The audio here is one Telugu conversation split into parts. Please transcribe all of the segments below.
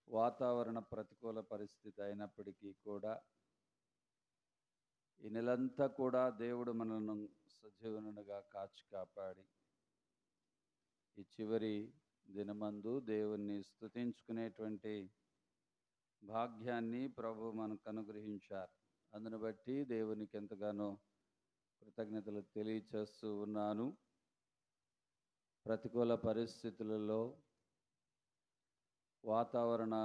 వాతావరణ ప్రతికూల పరిస్థితి అయినప్పటికీ కూడా ఈ నెలంతా కూడా దేవుడు మనల్ని సజీవనుడిగా కాచి కాపాడి ఈ చివరి దినమందు దేవుణ్ణి స్తుతించుకునేటువంటి భాగ్యాన్ని ప్రభు మనకు అనుగ్రహించారు. అందును బట్టి దేవునికి ఎంతగానో కృతజ్ఞతలు తెలియచేస్తూ ఉన్నాను. ప్రతికూల పరిస్థితులలో, వాతావరణ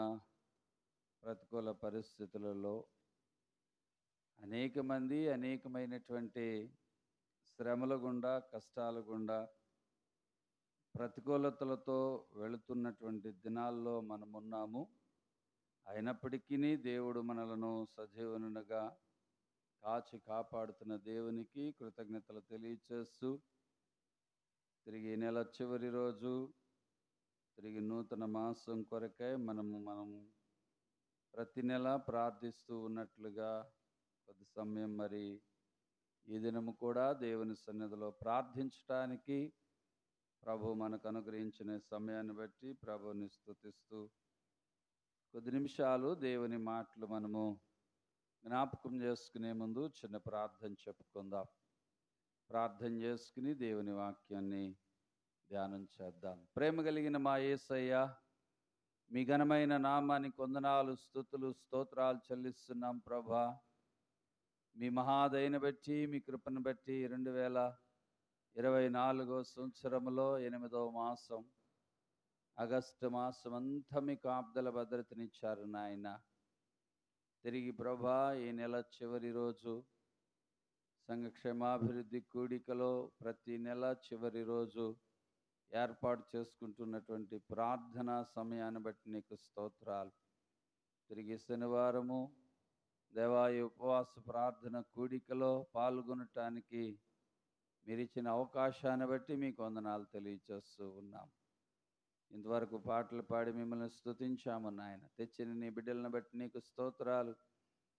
ప్రతికూల పరిస్థితులలో అనేక మంది అనేకమైనటువంటి శ్రమల గుండా, కష్టాల గుండా, ప్రతికూలతలతో వెళుతున్నటువంటి దినాల్లో మనమున్నాము. అయినప్పటికీ దేవుడు మనలను సజీవనునిగా కాచి కాపాడుతున్న దేవునికి కృతజ్ఞతలు తెలియచేస్తూ తిరిగి నెల చివరి రోజు, తిరిగి నూతన మాసం కొరకై మనం ప్రతి నెల ప్రార్థిస్తూ ఉన్నట్లుగా కొద్ది సమయం మరి ఈ దినము కూడా దేవుని సన్నిధిలో ప్రార్థించటానికి ప్రభు మనకు అనుగ్రహించిన సమయాన్ని బట్టి ప్రభుని స్తుతిస్తూ కొద్ది నిమిషాలు దేవుని మాటలు మనము జ్ఞాపకం చేసుకునే ముందు చిన్న ప్రార్థన చెప్పుకుందాం. ప్రార్థన చేసుకుని దేవుని వాక్యాన్ని ధ్యానం చేద్దాం. ప్రేమ కలిగిన మా యేసయ్య, మీ ఘనమైన నామానికి వందనాలు, స్తుతులు, స్తోత్రాలు చెల్లిస్తున్నాం ప్రభా. మీ మహాదయను బట్టి, మీ కృపను బట్టి 2024 సంవత్సరంలో 8వ మాసం ఆగస్టు మాసం అంతా మీ కాపుదల భద్రతనిచ్చారు నాయన. తిరిగి ప్రభా ఈ నెల చివరి రోజు సంఘ క్షేమాభివృద్ధి కూడికలో ప్రతి నెల చివరి రోజు ఏర్పాటు చేసుకుంటున్నటువంటి ప్రార్థనా సమయాన్ని బట్టి నీకు స్తోత్రాలు. తిరిగి శనివారము దేవాయి ఉపవాస ప్రార్థన కూడికలో పాల్గొనటానికి మీరు ఇచ్చిన అవకాశాన్ని బట్టి మీకు వందనాలు తెలియచేస్తూ ఉన్నాం. ఇంతవరకు పాటలు పాడి మిమ్మల్ని స్తుతించాము నాయన. తెచ్చిన నీ బిడ్డలను బట్టి నీకు స్తోత్రాలు.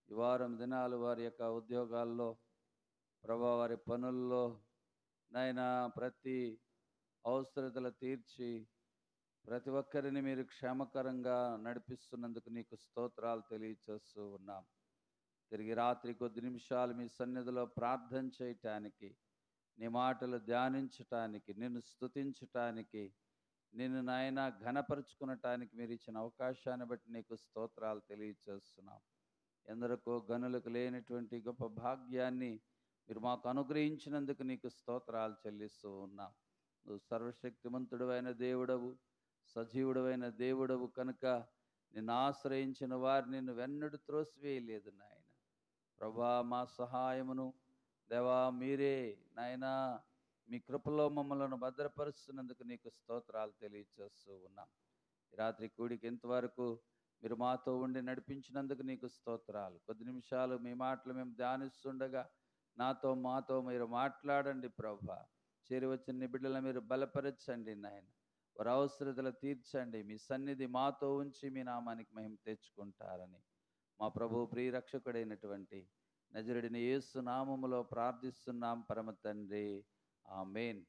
ఈ వారం దినాలు వారి యొక్క ఉద్యోగాల్లో ప్రభా, వారి పనుల్లో నాయన ప్రతి అవసరతలు తీర్చి ప్రతి ఒక్కరిని మీరు క్షేమకరంగా నడిపిస్తున్నందుకు నీకు స్తోత్రాలు తెలియచేస్తూ ఉన్నాం. తిరిగి రాత్రి కొద్ది నిమిషాలు మీ సన్నిధిలో ప్రార్థన చేయటానికి, నీ మాటలు ధ్యానించటానికి, నిన్ను స్తుతించటానికి, నిన్ను నాయన ఘనపరుచుకునటానికి మీరు ఇచ్చిన అవకాశాన్ని బట్టి నీకు స్తోత్రాలు తెలియచేస్తున్నాం. ఎందరికో గనులకు లేనటువంటి గొప్ప భాగ్యాన్ని మీరు మాకు అనుగ్రహించినందుకు నీకు స్తోత్రాలు చెల్లిస్తూ ఉన్నాం. నువ్వు సర్వశక్తిమంతుడు అయిన దేవుడవు, సజీవుడవైన దేవుడవు కనుక నిన్ను ఆశ్రయించిన వారిని నువ్వు వెన్నడు త్రోసివేయలేదు నాయన. ప్రభా, మా సహాయమును దేవా మీరే నాయనా మీ కృపలో మమ్మలను భద్రపరుస్తున్నందుకు నీకు స్తోత్రాలు తెలియచేస్తూ ఉన్నాం. ఈ రాత్రి కూడికి ఇంతవరకు మీరు మాతో ఉండి నడిపించినందుకు నీకు స్తోత్రాలు. కొద్ది నిమిషాలు మీ మాటలు మేము ధ్యానిస్తుండగా మాతో మీరు మాట్లాడండి ప్రభా. చేరి వచ్చిన నీ బిడ్డలను మీరు బలపరచండి నాయన. వారి అవసరతలు తీర్చండి. మీ సన్నిధి మాతో ఉంచి మీ నామానికి మహిమ తెచ్చుకుంటారని మా ప్రభు ప్రియరక్షకుడైనటువంటి నజరుడిని యేసు నామములో ప్రార్థిస్తున్నాం పరమ తండ్రి, ఆమేన్.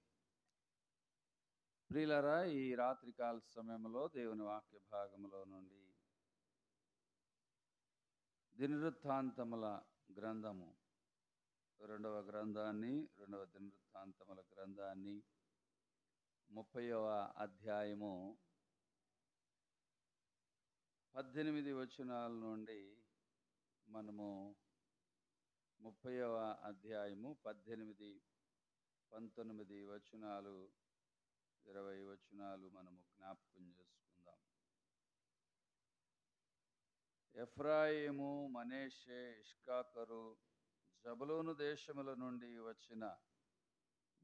ప్రియులారా, ఈ రాత్రికాల సమయంలో దేవుని వాక్య భాగంలో నుండి దినవృత్తాంతముల గ్రంథము 2వ దినవృత్తాంతముల గ్రంథాన్ని 30వ అధ్యాయము 18 వచనాల నుండి మనము 30వ అధ్యాయము 18, 19 వచనాలు, 20 వచనాలు మనము జ్ఞాపకం చేసుకుందాం. ఎఫ్రాయిము, మనష్షే, ఇశ్కాకరు, జబూలూను దేశముల నుండి వచ్చిన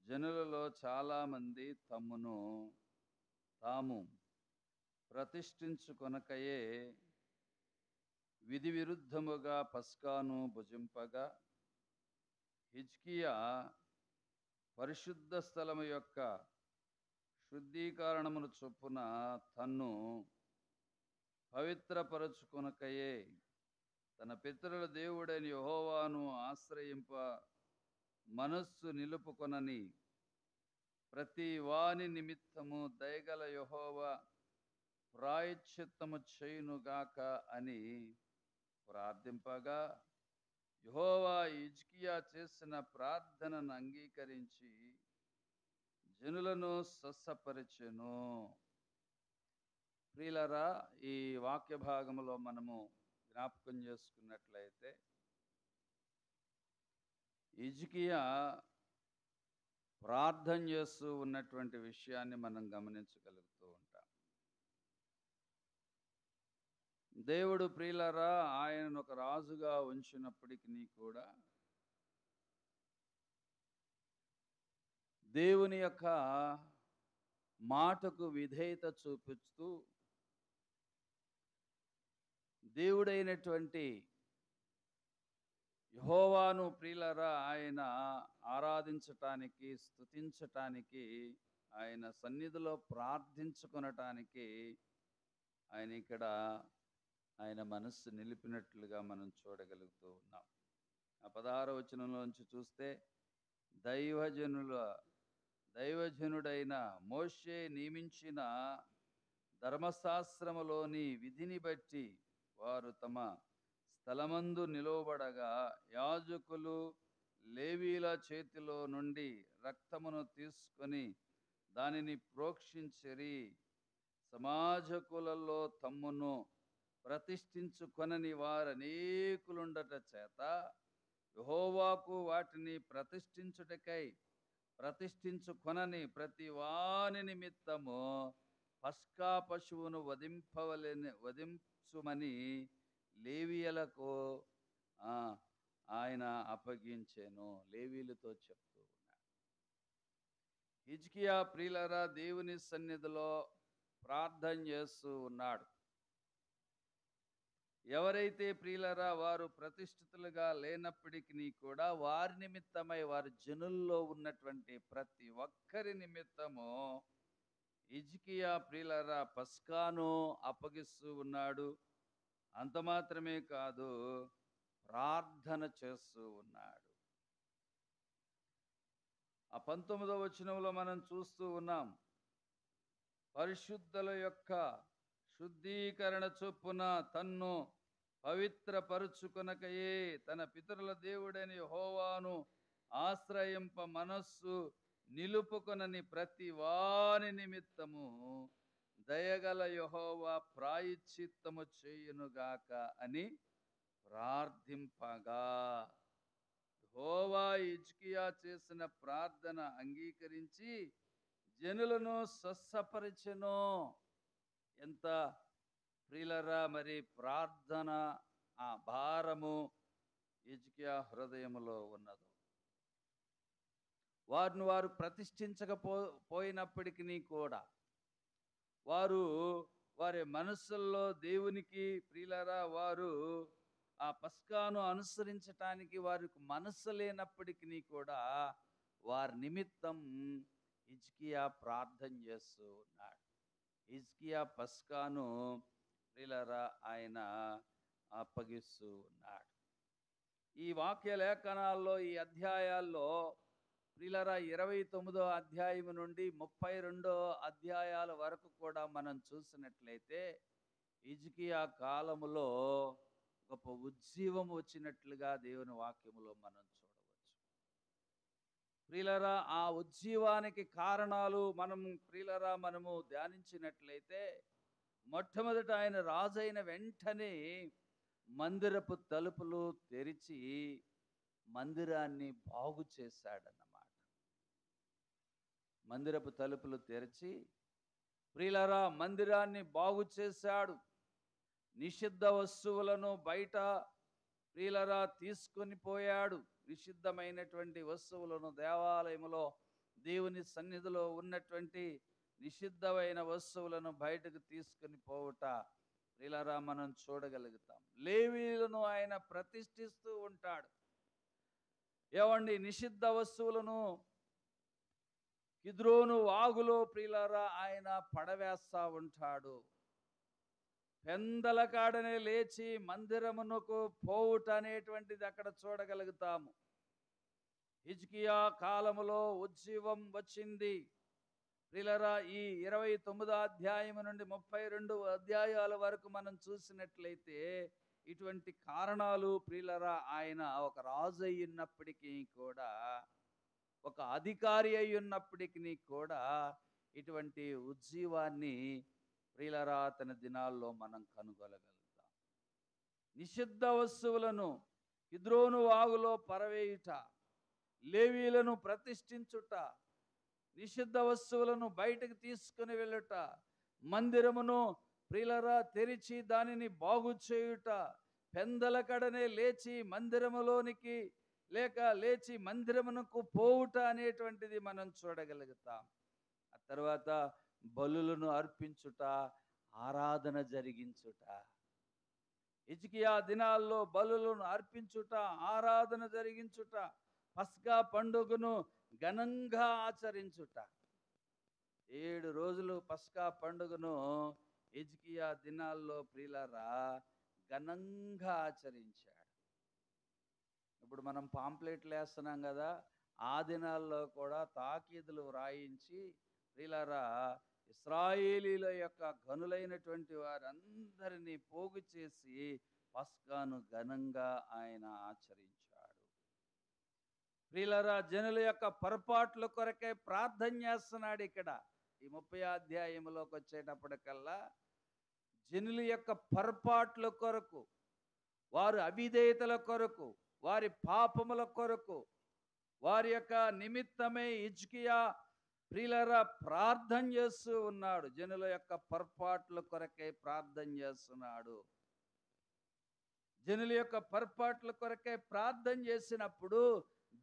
జనులలో చాలామంది తమ్మును తాము ప్రతిష్ఠించుకొనకయే విధి విరుద్ధముగా పస్కాను భుజింపగా హిజ్కియా పరిశుద్ధ స్థలము యొక్క శుద్ధీకరణమును చొప్పున తన్ను పవిత్రపరచుకొనకయే తన పితరుల దేవుడైన యెహోవాను ఆశ్రయింప మనస్సు నిలుపుకొనని ప్రతి వాని నిమిత్తము దయగల యెహోవా ప్రాయశ్చిత్తము చేయునుగాక అని ప్రార్థింపగా, యెహోవా హిజ్కియా చేసిన ప్రార్థనను అంగీకరించి జనులను స్వస్థపరిచెను. ప్రియులారా, ఈ వాక్య భాగంలో మనము జ్ఞాపకం చేసుకున్నట్లయితే, హిజ్కియా ప్రార్థన చేస్తూ ఉన్నటువంటి విషయాన్ని మనం గమనించగలుగుతూ ఉంటాం. దేవుడు ప్రియులారా ఆయనను ఒక రాజుగా ఉంచినప్పటికీ కూడా దేవుని యొక్క మాటకు విధేయత చూపిస్తూ దేవుడైనటువంటి యెహోవాను ప్రియులారా ఆయన ఆరాధించటానికి, స్తుతించటానికి, ఆయన సన్నిధిలో ప్రార్థించుకొనటానికి ఆయన మనస్సు నిలిపినట్లుగా మనం చూడగలుగుతూ ఉన్నాం. ఆ 16వ వచనంలోంచి చూస్తే, దైవజనుడైన మోషే నియమించిన ధర్మశాస్త్రములోని విధిని బట్టి వారు తమ స్థలమందు నిలువబడగా, యాజకులు లేవీల చేతిలో నుండి రక్తమును తీసుకొని దానిని ప్రోక్షించిరి. సమాజకులలో తమ్మును ప్రతిష్ఠించుకొనని వారనేకులుండట చేత యెహోవాకు వాటిని ప్రతిష్ఠించుకొనని ప్రతి వాని నిమిత్తము పస్కా పశువును వధించుమని లేవీయులకు ఆయన అప్పగించెను. లేవీయులతో చెప్తూ ఉన్నాడు. హిజ్కియా ప్రియులారా దేవుని సన్నిధిలో ప్రార్థన చేస్తూ ఉన్నాడు. ఎవరైతే ప్రియులారా వారు ప్రతిష్ఠితులుగా లేనప్పటికీ కూడా వారి నిమిత్తమై, వారి జనుల్లో ఉన్నటువంటి ప్రతి ఒక్కరి నిమిత్తము హిజ్కియా ప్రియులారా పస్కాను అప్పగిస్తూ ఉన్నాడు. అంత మాత్రమే కాదు, ప్రార్థన చేస్తూ ఉన్నాడు. ఆ 19వ వచనంలో మనం చూస్తూ ఉన్నాం, పరిశుద్ధుల యొక్క శుద్ధీకరణ చొప్పున తన్ను పవిత్రపరుచుకొనకయే తన పితరుల దేవుడైన యెహోవాను ఆశ్రయింప మనస్సు నిలుపుకొనని ప్రతి వాని నిమిత్తము దయగల యెహోవా ప్రాయశ్చిత్తము చేయునుగాక అని ప్రార్థింపగా, యెహోవా హిజ్కియా చేసిన ప్రార్థన అంగీకరించి జనులను స్వస్థపరిచెను. ఎంత ప్రియులరా మరి ప్రార్థన ఆ భారము హిజ్కియా హృదయములో ఉన్నదో. వారు ప్రతిష్ఠించకపోయినప్పటికీ కూడా వారి మనస్సుల్లో దేవునికి ప్రియులరా వారు ఆ పస్కాను అనుసరించటానికి వారికి మనస్సు లేనప్పటికీ కూడా వారి నిమిత్తం హిజ్కియా ప్రార్థన చేస్తూ ఉన్నాడు. హిజ్కియా పస్కాను ప్రియులారా ఆయన అప్పగిస్తూ ఉన్నాడు. ఈ వాక్య లేఖనాల్లో, ఈ అధ్యాయాల్లో ప్రియులారా 29వ అధ్యాయం నుండి 32వ అధ్యాయాల వరకు కూడా మనం చూసినట్లయితే హిజ్కియా కాలములో గొప్ప ఉజ్జీవం వచ్చినట్లుగా దేవుని వాక్యములో మనం చూడవచ్చు. ప్రియులారా ఆ ఉజ్జీవానికి కారణాలు మనము ధ్యానించినట్లయితే, మొట్టమొదట ఆయన రాజైన వెంటనే మందిరపు తలుపులు తెరిచి మందిరాన్ని బాగు చేశాడన్నమాట. మందిరపు తలుపులు తెరిచి ప్రియులారా మందిరాన్ని బాగు చేశాడు. నిషిద్ధ వస్తువులను బయట ప్రియులారా తీసుకొని పోయాడు. నిషిద్ధమైనటువంటి వస్తువులను, దేవాలయములో దేవుని సన్నిధిలో ఉన్నటువంటి నిషిద్ధమైన వస్తువులను బయటకు తీసుకొని పోవుట ప్రియులారా మనం చూడగలుగుతాం. లేవీయులను ఆయన ప్రతిష్ఠిస్తూ ఉంటాడు. ఏవండి, నిషిద్ధ వస్తువులను కిద్రోను వాగులో ప్రియులారా ఆయన పడవేస్తా ఉంటాడు. పెందల కాడనే లేచి మందిరమునకు పోవుట అనేటువంటిది అక్కడ చూడగలుగుతాము. హిజ్కియా కాలములో ఉజ్జీవం వచ్చింది. ప్రియులారా, ఈ 29వ అధ్యాయం నుండి 32 అధ్యాయాల వరకు మనం చూసినట్లయితే ఇటువంటి కారణాలు, ప్రియులారా, ఆయన ఒక రాజు అయ్యున్నప్పటికీ కూడా, ఒక అధికారి అయ్యున్నప్పటికీ కూడా ఇటువంటి ఉజ్జీవాన్ని, ప్రియులారా, తన దినాల్లో మనం కనుగొనగలుగుతాం. నిషిద్ధ వస్తువులను కిద్రోను వాగులో పరవేయుట, లేవీలను ప్రతిష్ఠించుట, నిషిద్ధ వస్తువులను బయటకు తీసుకుని వెళ్ళుట, మందిరమును, ప్రియులారా, తెరిచి దానిని బాగు చేయుట, పెందల కడనే లేచి మందిరములోనికి లేచి మందిరమునకు పోవుట అనేటువంటిది మనం చూడగలుగుతాం. ఆ తర్వాత బలులను అర్పించుట, ఆరాధన జరిగించుట. హిజ్కియా దినాల్లో బలులను అర్పించుట, ఆరాధన జరిగించుట, పస్కా పండుగను ఘనంగా ఆచరించుట. 7 రోజులు పస్కా పండుగను హిజ్కియా దినాల్లో, ప్రియులారా, ఘనంగా ఆచరించాడు. ఇప్పుడు మనం పాంప్లెట్లు వేస్తున్నాం కదా, ఆ దినాల్లో కూడా తాకీదులు వ్రాయించి, ప్రియులారా, ఇశ్రాయేలీల యొక్క గనులైనటువంటి వారందరినీ పోగు చేసి పస్కాను ఘనంగా ఆయన ఆచరించాడు. ప్రియులారా, జనుల యొక్క పొరపాట్ల కొరకే ప్రార్థన చేస్తున్నాడు. ఇక్కడ ఈ 30వ అధ్యాయంలోకి వచ్చేటప్పటికల్లా జనుల యొక్క పొరపాట్ల కొరకు, వారి అవిధేయతల కొరకు, వారి పాపముల కొరకు, వారి యొక్క నిమిత్తమై హిజ్కియా, ప్రియులారా, ప్రార్థన చేస్తూ ఉన్నాడు. జనుల యొక్క పొరపాట్ల కొరకే ప్రార్థన చేస్తున్నాడు. జనుల యొక్క పొరపాట్ల కొరకే ప్రార్థన చేసినప్పుడు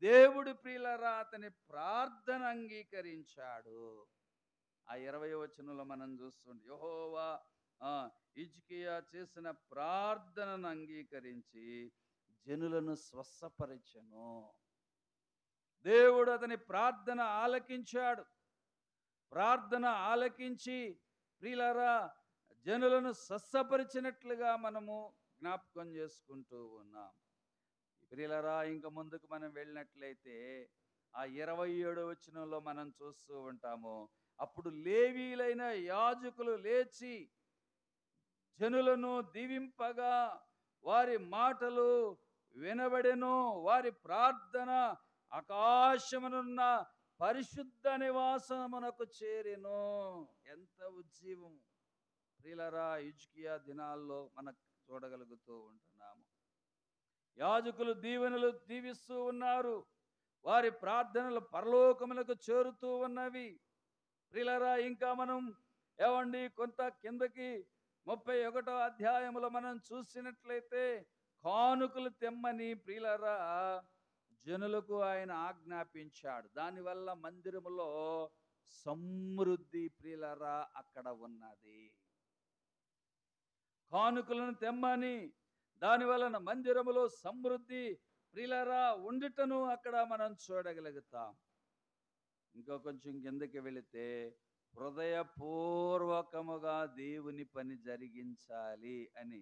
దేవుడు, ప్రియులారా, అతని ప్రార్థన అంగీకరించాడు. ఆ 20వ వచనంలో మనం చూస్తుంటే, యెహోవా హిజ్కియా చేసిన ప్రార్థనను అంగీకరించి జనులను స్వస్థపరిచెను. దేవుడు అతని ప్రార్థన ఆలకించాడు. ప్రార్థన ఆలకించి, ప్రియులారా, జనులను స్వస్థపరిచినట్లుగా మనము జ్ఞాపకం చేసుకుంటూ ఉన్నాం. ప్రియులారా, ఇంకా ముందుకు మనం వెళ్ళినట్లయితే ఆ 27వ వచనంలో మనం చూస్తూ ఉంటాము. అప్పుడు లేవీలైన యాజకులు లేచి జనులను దీవింపగా వారి మాటలు వినబడెను, వారి ప్రార్థన ఆకాశమునున్న పరిశుద్ధ నివాసమునకు చేరెను. ఎంత ఉజ్జీవం, ప్రియులారా, హిజ్కియా దినాల్లో మనకు చూడగలుగుతూ ఉంటున్నాము. యాజకులు దీవెనలు దీవిస్తూ ఉన్నారు. వారి ప్రార్థనలు పరలోకములకు చేరుతూ ఉన్నవి. ప్రియులారా, ఇంకా మనం కొంత కిందకి 31వ అధ్యాయంలో మనం చూసినట్లయితే కానుకలు తెమ్మని, ప్రియులారా, జనులకు ఆయన ఆజ్ఞాపించాడు. దానివల్ల మందిరములో సమృద్ధి, ప్రియులారా, అక్కడ ఉన్నది. కానుకలను తెమ్మని, దాని వలన మందిరములో సమృద్ధి, ప్రియులారా, ఉండుటను అక్కడ మనం చూడగలుగుతాం. ఇంకా కొంచెం కిందకి వెళితే హృదయపూర్వకముగా దేవుని పని జరిగించాలి అని,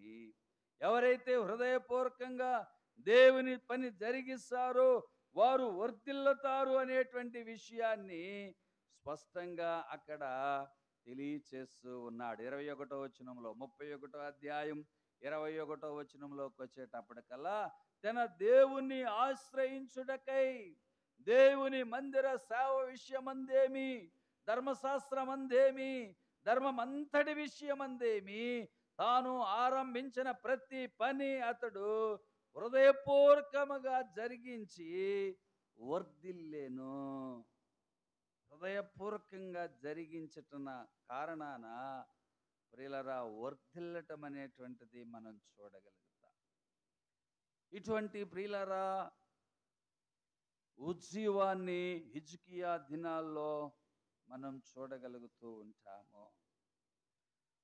ఎవరైతే హృదయపూర్వకంగా దేవుని పని జరిగిస్తారో వారు వర్ధిల్లుతారు అనేటువంటి విషయాన్ని స్పష్టంగా అక్కడ తెలియచేస్తూ ఉన్నాడు. 21వ వచనంలో, 31వ అధ్యాయం 21వ వచనంలోకి వచ్చేటప్పటికల్లా, తన దేవుణ్ణి ఆశ్రయించుటకై, దేవుని మందిర సేవ విషయమందేమి, ధర్మశాస్త్రమందేమి, ధర్మమంతటి విషయమందేమి, తాను ఆరంభించిన ప్రతి పని అతడు హృదయపూర్వకముగా జరిగించి వర్ధిల్లేను. హృదయపూర్వకంగా జరిగించటన కారణాన, ప్రియులారా, వర్ధిల్లటం అనేటువంటిది మనం చూడగలుగుతాం. ఇటువంటి, ప్రియులారా, ఉజ్జీవాన్ని హిజ్కియా దినాల్లో మనం చూడగలుగుతూ ఉంటాము.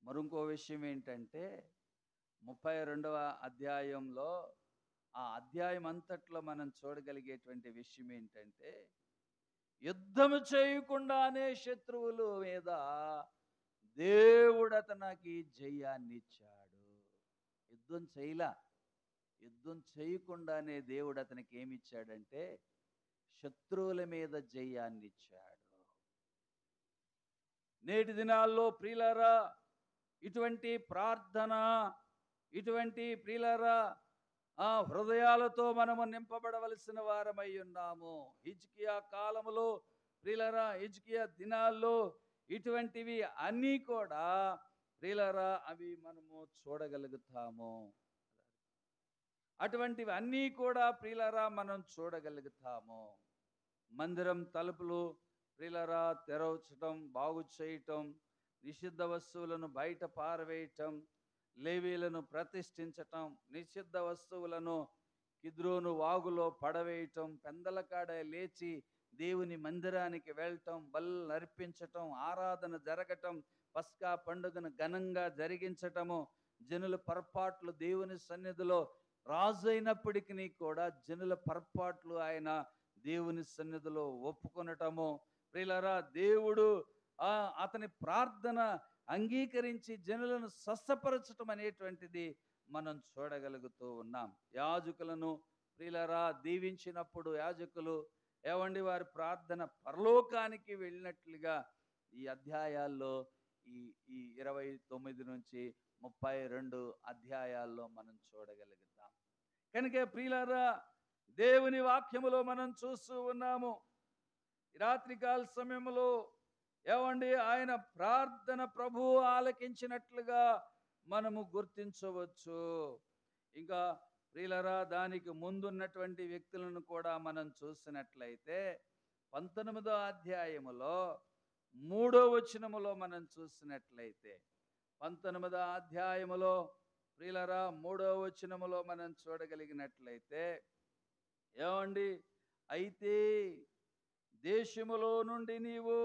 మరొక విషయం ఏంటంటే 32వ అధ్యాయంలో, ఆ అధ్యాయం అంతట్లో మనం చూడగలిగేటువంటి విషయం ఏంటంటే, యుద్ధము చేయకుండానే శత్రువుల మీద దేవుడు అతనికి జయాన్ని ఇచ్చాడు. యుద్ధం చేయకుండానే దేవుడు అతనికి ఏమి ఇచ్చాడంటే శత్రువుల మీద జయాన్ని ఇచ్చాడు. నేటి దినాల్లో ప్రియులారా ఇటువంటి ప్రార్థన, ఇటువంటి ప్రియులారా హృదయాలతో మనము నింపబడవలసిన వారమై ఉన్నాము. హిజ్కియా కాలములో ప్రియులారా, హిజ్కియా దినాల్లో ఇటువంటివి అన్నీ కూడా ప్రియులారా అవి మనము చూడగలుగుతాము. అటువంటివి అన్నీ కూడా ప్రియులారా మనం చూడగలుగుతాము. మందిరం తలుపులు ప్రియులారా తెరవచటం, బాగు చేయటం, నిషిద్ధ వస్తువులను బయట పారవేయటం, లేవీలను ప్రతిష్ఠించటం, నిషిద్ధ వస్తువులను కిద్రోను వాగులో పడవేయటం, పెందలకాడ లేచి దేవుని మందిరానికి వెళ్ళటం, బలులు అర్పించటం, ఆరాధన జరగటం, పస్కా పండుగను ఘనంగా జరిగించటము, జనుల పొరపాట్లు దేవుని సన్నిధిలో రాజు అయినప్పటికీ కూడా జనుల పొరపాట్లు ఆయన దేవుని సన్నిధిలో ఒప్పుకొనటము, ప్రియులారా దేవుడు అతని ప్రార్థన అంగీకరించి జనులను స్వస్థపరచటం అనేటువంటిది మనం చూడగలుగుతూ ఉన్నాం. యాజకులను ప్రియులారా దీవించినప్పుడు యాజకులు ఏవండి వారి ప్రార్థన పరలోకానికి వెళ్ళినట్లుగా ఈ అధ్యాయాల్లో ఈ 29 నుంచి 32 అధ్యాయాల్లో మనం చూడగలుగుతాం. కనుక ప్రియులారా దేవుని వాక్యములో మనం చూస్తూ ఉన్నాము. రాత్రికాల సమయంలో ఏవండి ఆయన ప్రార్థన ప్రభువు ఆలకించినట్లుగా మనము గుర్తించవచ్చు. ఇంకా ప్రియులారా దానికి ముందున్నటువంటి వ్యక్తులను కూడా మనం చూసినట్లయితే 19వ అధ్యాయములో 3వ వచనములో మనం చూసినట్లయితే 19వ అధ్యాయములో ప్రియులారా 3వ వచనములో మనం చూడగలిగినట్లయితే ఏమండి, అయితే దేశములో నుండి నీవు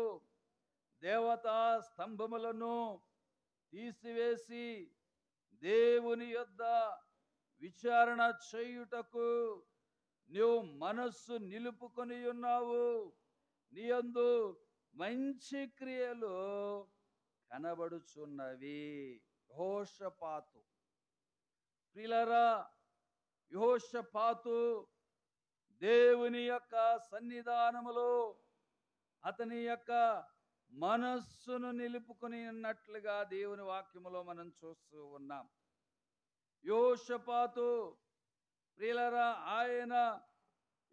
దేవతా స్తంభములను తీసివేసి దేవుని యొద్ద విచారణ చేయుటకు నీవు మనస్సు నిలుపుకొని ఉన్నావు. నీ యందు మంచి క్రియలు కనబడుచున్నవి. యెహోషాపాతు ప్రియులారా, యెహోషాపాతు దేవుని యొక్క సన్నిధానములో అతని యొక్క మనస్సును నిలుపుకొని ఉన్నట్లుగా దేవుని వాక్యములో మనం చూస్తూ ఉన్నాం. యెహోషాపాతు ప్రియులారా, ఆయన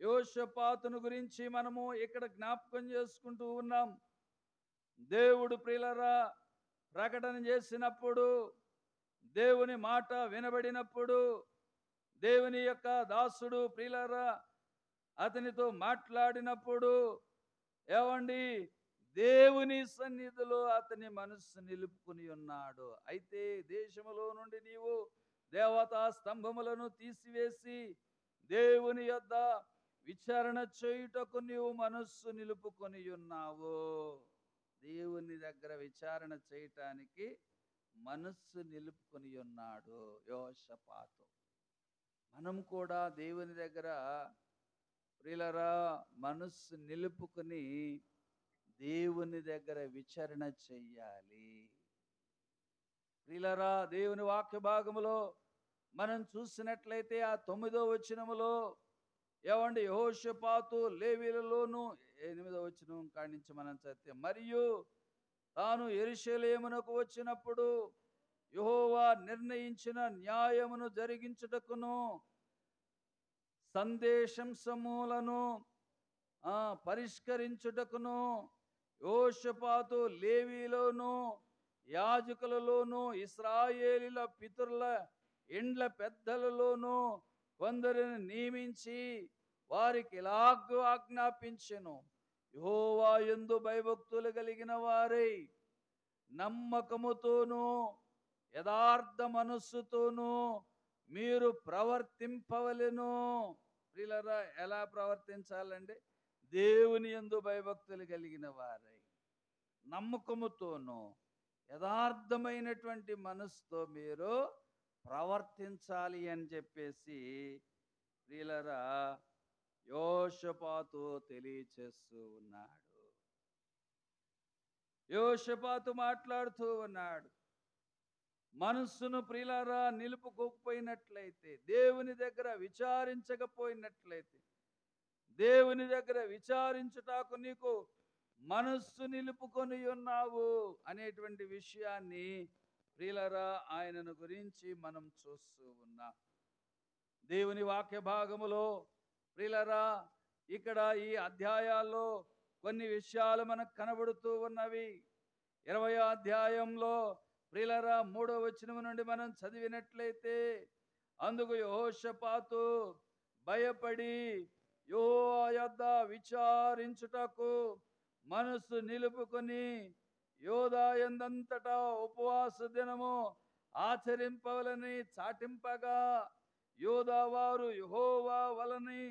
యెహోషాపాతును గురించి మనము ఇక్కడ జ్ఞాపకం చేసుకుంటూ ఉన్నాం. దేవుడు ప్రియులారా ప్రకటన చేసినప్పుడు, దేవుని మాట వినబడినప్పుడు, దేవుని యొక్క దాసుడు ప్రియులారా అతనితో మాట్లాడినప్పుడు ఏవండి దేవుని సన్నిధిలో అతని మనస్సు నిలుపుకుని ఉన్నాడు. అయితే దేశములో నుండి నీవు దేవతా స్తంభములను తీసివేసి దేవుని యొద్ద విచారణ చేయుటకు నీవు మనస్సు నిలుపుకొని ఉన్నావు. దేవుని దగ్గర విచారణ చేయటానికి మనస్సు నిలుపుకొని ఉన్నాడు యెహోషాపాతు. మనం కూడా దేవుని దగ్గర ప్రియులారా మనస్సు నిలుపుకొని దేవుని దగ్గర విచారణ చెయ్యాలి. ప్రియులారా దేవుని వాక్య భాగములో మనం చూసినట్లయితే ఆ 9వ వచనములో ఏమండి యెహోషాపాతు లేవీలలోను 8వ వచనం కాడి నుంచి మనం చదివితే, మరియు తాను యెరూషలేమునకు వచ్చినప్పుడు యెహోవా నిర్ణయించిన న్యాయమును జరిగించుటకును సందేశంసములను పరిష్కరించుటకును యెహోషాపాతు లేవీలోను యాజకులలోను ఇశ్రాయేలీల పితరుల ఇండ్ల పెద్దలలోను కొందరిని నియమించి వారికి ఇలాగూ ఆజ్ఞాపించెను. యెహోవా యందు భయభక్తులు కలిగిన వారై నమ్మకముతోనూ యథార్థ మనస్సుతోనూ మీరు ప్రవర్తింపవలెను. ప్రియులారా ఎలా ప్రవర్తించాలండి? దేవుని యందు భయభక్తులు కలిగిన వారై నమ్మకముతోనూ యథార్థమైనటువంటి మనసుతో మీరు ప్రవర్తించాలి అని చెప్పేసి ప్రియులారా యెహోషాపాతు తెలియచేస్తూ ఉన్నాడు. యెహోషాపాతు మాట్లాడుతూ ఉన్నాడు. మనస్సును ప్రియులారా నిలుపుకోకపోయినట్లయితే, దేవుని దగ్గర విచారించకపోయినట్లయితే, దేవుని దగ్గర విచారించుటకు నీకు మనస్సు నిలుపుకొని ఉన్నావు అనేటువంటి విషయాన్ని ప్రియులరా ఆయనను గురించి మనం చూస్తూ ఉన్నాం. దేవుని వాక్య భాగములో ప్రియులరా ఇక్కడ ఈ అధ్యాయాల్లో కొన్ని విషయాలు మనకు కనబడుతూ ఉన్నవి. 20వ అధ్యాయంలో ప్రియులరా 3వ వచనం నుండి మనం చదివినట్లయితే, అందుకు యెహోషాపాతు భయపడి యెహోవా యొద్ద విచారించుటకు మనస్సు నిలుపుకొని యోధా యందంతటా ఉపవాస దినము ఆచరింపవలని చాటింపగా, యోధా వారు యెహోవా వలని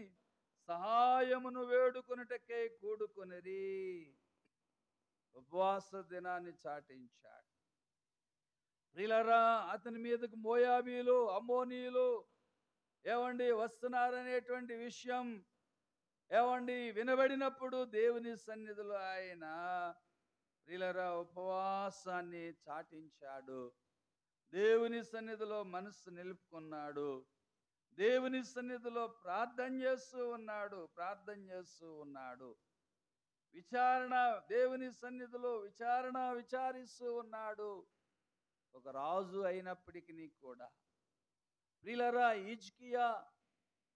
సహాయమును వేడుకొనుటకై కూడుకొనిరి. ఉపవాస దినాన్ని చాటించాడు. ప్రియులారా, అతని మీదకు మోయాబీలు, అమ్మోనీయులు వస్తున్నారనేటువంటి విషయం వినబడినప్పుడు దేవుని సన్నిధిలో ఆయన ప్రియులారా ఉపవాసాన్ని చాటించాడు. దేవుని సన్నిధిలో మనస్సు నిలుపుకున్నాడు. దేవుని సన్నిధిలో ప్రార్థన చేస్తూ ఉన్నాడు. దేవుని సన్నిధిలో విచారిస్తూ ఉన్నాడు. ఒక రాజు అయినప్పటికీ కూడా ప్రియులారా, హిజ్కియా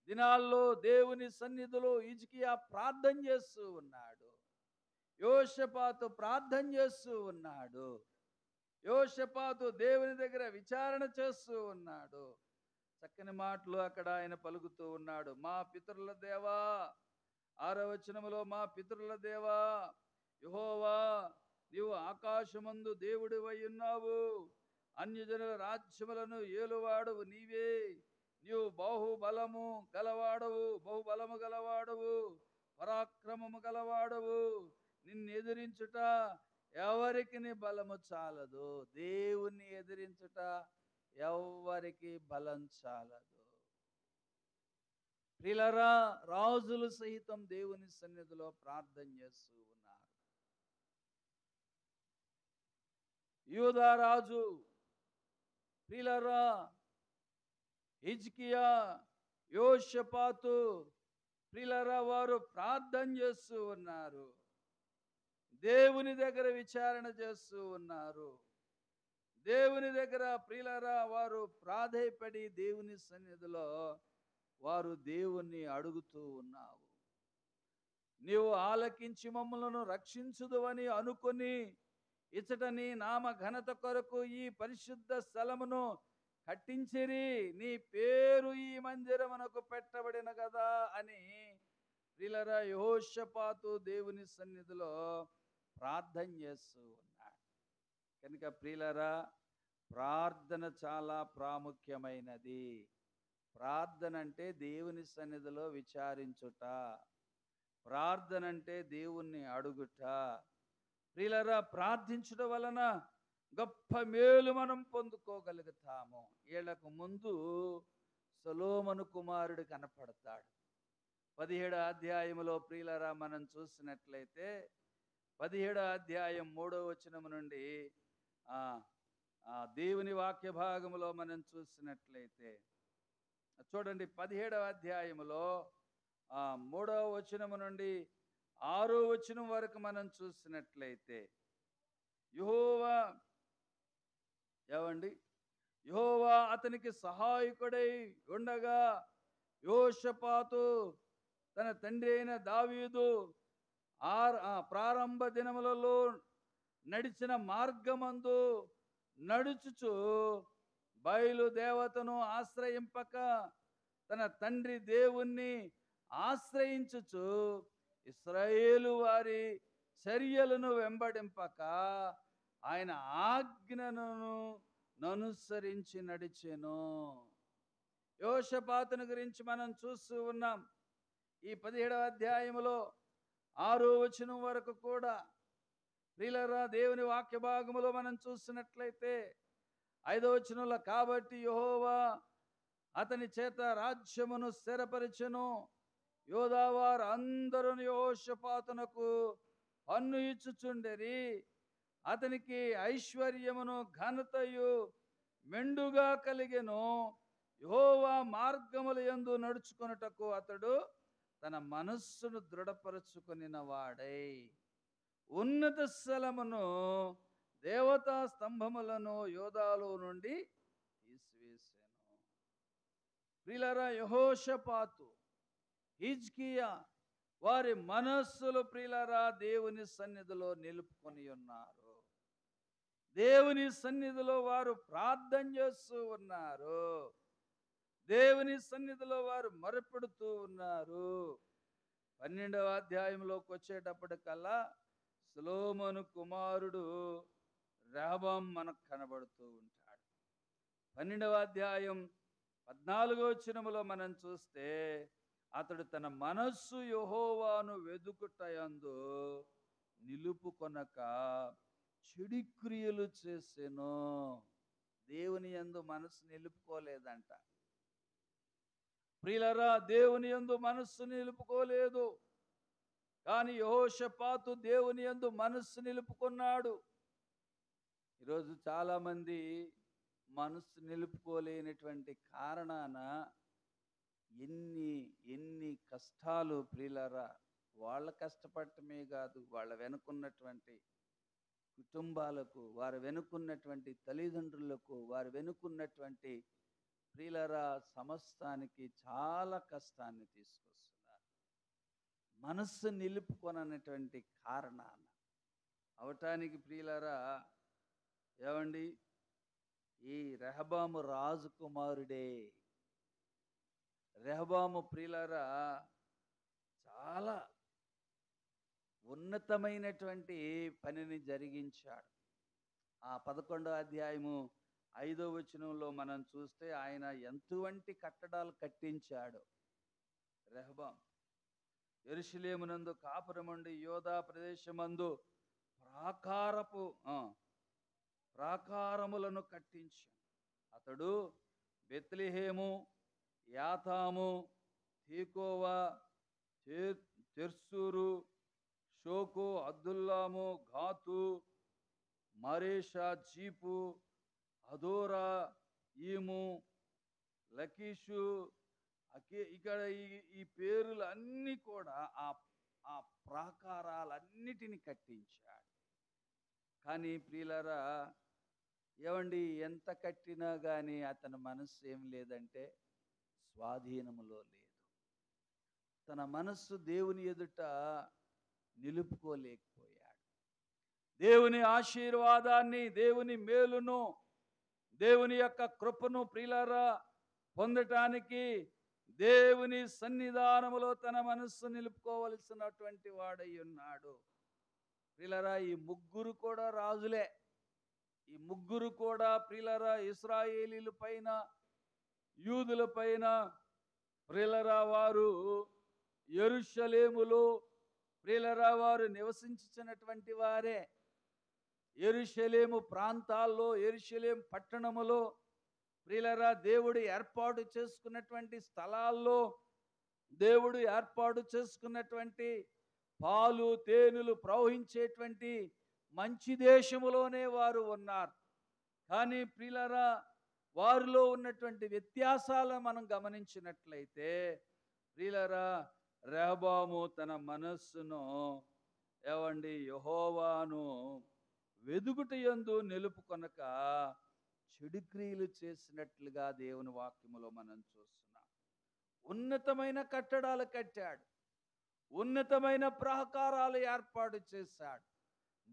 దినాల్లో దేవుని సన్నిధిలో హిజ్కియా ప్రార్థన చేస్తూ ఉన్నాడు. యెహోషాపాతు ప్రార్థన చేస్తూ ఉన్నాడు. యెహోషాపాతు దేవుని దగ్గర విచారణ చేస్తూ ఉన్నాడు. చక్కని మాటలు అక్కడ ఆయన పలుకుతూ ఉన్నాడు. మా పితరుల దేవా, 6వ వచనములో, మా పితరుల దేవా యెహోవా, నీవు ఆకాశమందు దేవుడివై ఉన్నావు. అన్యజనుల రాజ్యములను ఏలువాడవు నీవే. నీవు బహుబలము గలవాడవు, పరాక్రమము గలవాడవు. నిన్ను ఎదిరించుట ఎవరికి బలము చాలదు. దేవుణ్ణి ఎదిరించుట ఎవరికి బలం చాలదు. ప్రియులారా, రాజులు సహితం దేవుని సన్నిధిలో ప్రార్థన చేస్తూ ఉన్నారు. యూదా రాజు ప్రియులారా, హిజ్కియా, యెహోషాపాతు ప్రియులారా వారు ప్రార్థన చేస్తూ ఉన్నారు. దేవుని దగ్గర విచారణ చేస్తూ ఉన్నారు. దేవుని దగ్గర ప్రియులారా వారు ప్రాధేయపడి దేవుని సన్నిధిలో వారు దేవుణ్ణి అడుగుతూ ఉన్నారు. నీవు ఆలకించి మమ్మలను రక్షించుదువని అనుకొని ఇచ్చట నీ నామ ఘనత కొరకు ఈ పరిశుద్ధ స్థలమును కట్టించిరి. నీ పేరు ఈ మందిరమునకు పెట్టబడిన కదా అని ప్రియులారా యెహోషాపాతు దేవుని సన్నిధిలో ప్రార్థన చేస్తూ ఉన్నాడు. కనుక ప్రియులారా, ప్రార్థన చాలా ప్రాముఖ్యమైనది. ప్రార్థన అంటే దేవుని సన్నిధిలో విచారించుట. ప్రార్థన అంటే దేవుణ్ణి అడుగుట. ప్రియులారా, ప్రార్థించడం వలన గొప్ప మేలు మనం పొందుకోగలుగుతాము. వీళ్ళకు ముందు సొలొమోను కుమారుడు కనపడతాడు. 17వ అధ్యాయములో ప్రియులారా మనం చూసినట్లయితే 17వ అధ్యాయం 3వ వచనం నుండి దేవుని వాక్య భాగములో మనం చూసినట్లయితే చూడండి, 17వ అధ్యాయములో 3వ వచనము నుండి 6వ వచనం వరకు మనం చూసినట్లయితే యెహోవా అతనికి సహాయకుడై ఉండగా యెహోషాపాతు తన తండ్రి అయిన దావీదు ప్రారంభ దినములలో నడిచిన మార్గమందు నడుచుచు బయలుదేవతను ఆశ్రయింపక తన తండ్రి దేవుణ్ణి ఆశ్రయించుచు ఇశ్రాయేలు వారి చర్యలను వెంబడింపక ఆయన ఆజ్ఞను అనుసరించి నడిచెను. యెహోషాపాతుని గురించి మనం చూస్తూ ఉన్నాం. ఈ 17వ అధ్యాయములో 6వ వచనం వరకు కూడా ప్రియులారా దేవుని వాక్య భాగములో మనం చూసినట్లయితే 5వ వచనంలో, కాబట్టి యెహోవా అతని చేత రాజ్యమును స్థిరపరిచెను. యోధావారు అందరూ యెహోషాపాతునకు పన్ను ఇచ్చుచుండెరి. అతనికి ఐశ్వర్యమును ఘనతయు మెండుగా కలిగెను. యెహోవా మార్గముల యందు నడుచుకొనుటకు అతడు తన మనస్సును దృఢపరచుకొనిన వాడై ఉన్నత స్థలమును దేవతా స్తంభములను యోధాలో నుండి తీసివేశాను. ప్రియులారా, యెహోషాపాతు, హిజ్కియా వారి మనస్సులు ప్రియులారా దేవుని సన్నిధిలో నిలుపుకొని ఉన్నారు. దేవుని సన్నిధిలో వారు ప్రార్థన చేస్తూ ఉన్నారు. దేవుని సన్నిధిలో వారు మొరపెడుతూ ఉన్నారు. 12వ అధ్యాయంలోకి వచ్చేటప్పటికల్లా సొలొమోను కుమారుడు రెహబాం మనకు కనబడుతూ ఉంటాడు. 12వ అధ్యాయం 14వ వచనములో మనం చూస్తే అతడు తన మనస్సు యెహోవాను వెదుకుటయందు నిలుపుకొనక చెడు క్రియలు చేసెను. దేవుని యందు మనస్సు నిలుపుకోలేదంట. ప్రియులారా, దేవుని యందు మనస్సు నిలుపుకోలేదు. కానీ యెహోషాపాతు దేవుని యందు మనస్సు నిలుపుకున్నాడు. ఈరోజు చాలామంది మనస్సు నిలుపుకోలేనటువంటి కారణాన ఎన్ని కష్టాలు ప్రియులారా. వాళ్ళ కష్టపడటమే కాదు, వాళ్ళ వెనుకున్నటువంటి కుటుంబాలకు, వారు వెనుకున్నటువంటి తల్లిదండ్రులకు, వారు వెనుకున్నటువంటి ప్రియులారా సమస్తానికి చాలా కష్టాన్ని తీసుకొస్తున్నారు. మనస్సు నిలుపుకొనటువంటి కారణాన అవటానికి ప్రియులారా, ఏమండి, ఈ రెహబాము రాజకుమారుడే. రెహబాము ప్రియులారా చాలా ఉన్నతమైనటువంటి పనిని జరిగించాడు. ఆ 11వ అధ్యాయము 5వ వచనంలో మనం చూస్తే ఆయన ఎంతవంటి కట్టడాలు కట్టించాడు రెహబాం. యెరూషలేమునందు కాపురముండి యోధా ప్రదేశమందు ప్రాకారములను కట్టించాడు. అతడు బెత్లెహేము, యాతాము, తీకోవా, తెర్సూరు, షోకు, అద్దుల్లాము, ఘాతు, మరేషా, జీపు, అదోరా, ఈము, లకీషు, ఇక్కడ ఈ పేర్లు అన్నీ కూడా ఆ ప్రాకారాలన్నిటిని కట్టించాడు. కానీ ప్రియులారా, ఏమండి, ఎంత కట్టినా కానీ అతని మనస్సు ఏం లేదంటే స్వాధీనములో లేదు. తన మనస్సు దేవుని ఎదుట నిలుపుకోలేకపోయాడు. దేవుని ఆశీర్వాదాన్ని, దేవుని మేలును, దేవుని యొక్క కృపను ప్రియులారా పొందటానికి దేవుని సన్నిధానములో తన మనస్సు నిలుపుకోవలసినటువంటి వాడై ఉన్నాడు. ప్రియులారా, ఈ ముగ్గురు కూడా రాజులే. ఈ ముగ్గురు కూడా ప్రియులారా ఇశ్రాయేలీల పైన, యూదుల పైన ప్రియులారా వారు యెరూషలేములో ప్రియులారా వారు నివసించినటువంటి వారే. యెరూషలేము ప్రాంతాల్లో, యెరూషలేము పట్టణములో ప్రియులారా దేవుడు ఏర్పాటు చేసుకున్నటువంటి స్థలాల్లో, దేవుడు ఏర్పాటు చేసుకున్నటువంటి పాలు తేనెలు ప్రవహించేటువంటి మంచి దేశములోనే వారు ఉన్నారు. కానీ ప్రియులారా వారిలో ఉన్నటువంటి వ్యత్యాసాలను మనం గమనించినట్లయితే ప్రియులారా, రెహబాము తన మనస్సును ఏవండి యెహోవాను వెదుకుటయందు నిలుపుకొనక చెడు క్రియలు చేసినట్లుగా దేవుని వాక్యములో మనం చూస్తున్నాం. ఉన్నతమైన కట్టడాలు కట్టాడు, ఉన్నతమైన ప్రాకారాలు ఏర్పాటు చేశాడు,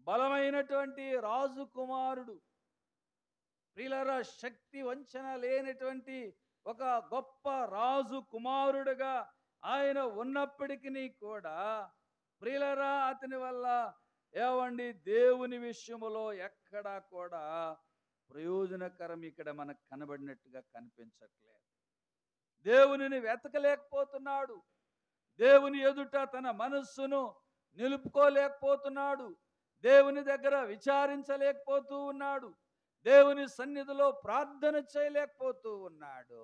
బలమైనటువంటి రాజు కుమారుడు, ప్రియులారా శక్తి వంచన లేనటువంటి ఒక గొప్ప రాజు కుమారుడుగా ఆయన ఉన్నప్పటికీ కూడా ప్రియులారా అతని వల్ల ఏవండి దేవుని విషయములో ఎక్కడా కూడా ప్రయోజనకరం ఇక్కడ మనకు కనబడినట్టుగా కనిపించట్లేదు. దేవునిని వెతకలేకపోతున్నాడు. దేవుని ఎదుట తన మనస్సును నిలుపుకోలేకపోతున్నాడు. దేవుని దగ్గర విచారించలేకపోతూ ఉన్నాడు. దేవుని సన్నిధిలో ప్రార్థన చేయలేకపోతూ ఉన్నాడు.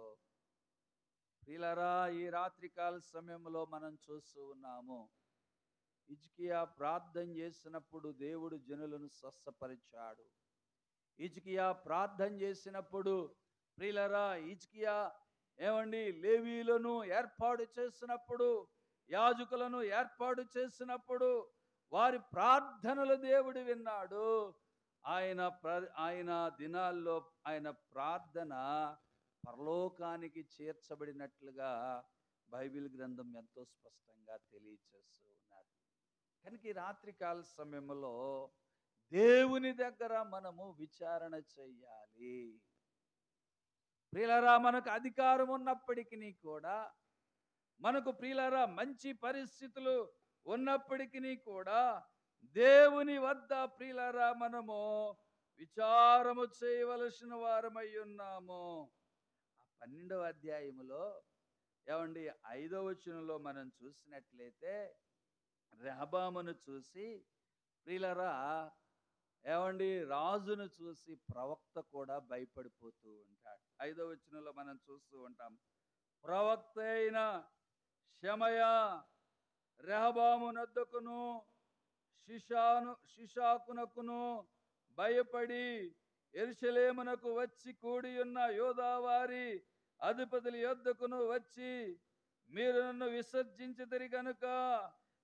ప్రియులారా, ఈ రాత్రికాల సమయంలో మనం చూస్తూ ఉన్నాము, హిజ్కియా ప్రార్థన చేసినప్పుడు దేవుడు జనులను స్వస్థపరిచాడు. హిజ్కియా ప్రార్థన చేసినప్పుడు ప్రియులారా హిజ్కియా ఏమండి లేవీలను ఏర్పాటు చేసినప్పుడు, యాజకులను ఏర్పాటు చేసినప్పుడు వారి ప్రార్థనలు దేవుడు విన్నాడు. ఆయన దినాల్లో ఆయన ప్రార్థన పరలోకానికి చేర్చబడినట్లుగా బైబిల్ గ్రంథం ఎంతో స్పష్టంగా తెలియచేస్తూ ఉన్నారు. కనుక ఈ రాత్రికాల సమయంలో దేవుని దగ్గర మనము విచారణ చెయ్యాలి. ప్రియులారా, మనకు అధికారం ఉన్నప్పటికీ కూడా, మనకు ప్రియులారా మంచి పరిస్థితులు ఉన్నప్పటికీ కూడా, దేవుని వద్ద ప్రియులారా మనము విచారము చేయవలసిన వారమై ఉన్నాము. ఆ 12వ అధ్యాయములో ఏమండి 5వ వచనంలో మనం చూసినట్లయితే రెహబామును చూసి ప్రియులారా ఏమండి రాజును చూసి ప్రవక్త కూడా భయపడిపోతూ ఉంటాడు. 5వ వచనంలో మనం చూస్తూ ఉంటాం, ప్రవక్త అయిన షెమయా రెహబామునొద్దకును షిషాకునకును భయపడి యెరూషలేమునకు వచ్చి కూడియున్న యోధావారి అధిపతుల యొద్దకును వచ్చి, మీరు నన్ను విసర్జించితిరి గనుక